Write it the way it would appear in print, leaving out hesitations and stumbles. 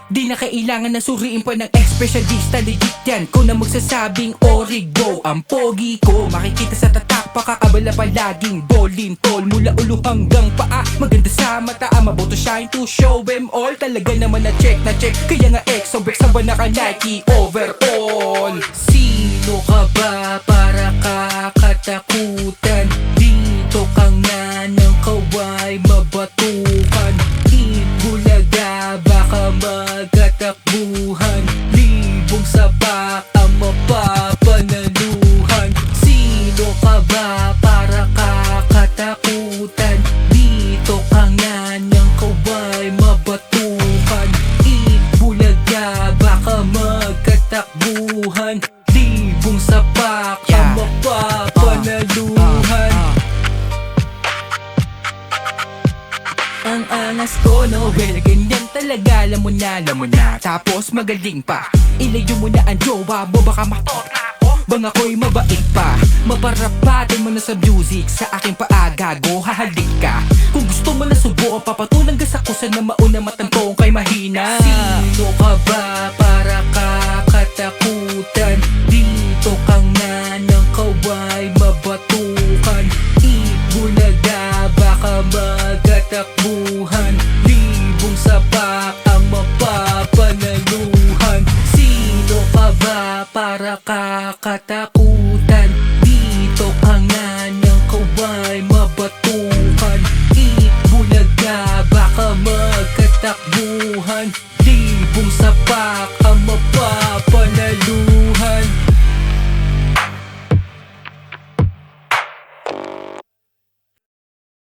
Di na kailangan na suriin pa ng espesyalista. Legit yan, kung na magsasabing origo. Ang pogi ko, makikita sa tatak, pakakabala palaging bolintol. Mula ulo hanggang paa, maganda sa mata, maboto shine to show them all. Talaga naman na check, kaya nga exo break sa ba naka Nike overall. Sino ka ba para kakatakutan? Dito ka nga ng kaway mabatukan. Bulaga, baka magkatakbuhan. Libong sabak ang mapapanaluhan. Sino ka ba para kakatakutan? Dito ka nga ng kaway mabatukan. Bulaga, baka magkatakbuhan. Libong sabak ang mapapanaluhan. Ang angas ko, no, well, ganyan talaga, alam mo na. Tapos magaling pa, ilayo mo na ang jowa mo, baka matorna ako. Bang ako'y mabait pa, maparapatin mo na sa music. Sa aking paagago, hahalik ka. Kung gusto mo na subukan, papatulang ka sa kusa na mauna matantong kay mahina. Sino ka ba para kakatakutan? Dito ka nga ng kaway mabatukan. Ibulaga, baka magkatakbuhan. Libong sabak ang mapapanaluhan. Sino ka ba para kakatakutan? Dito ka nga ng kaway mabatukan. Ibulaga, baka magkatakbuhan. Libong sabak ang mapapanaluhan.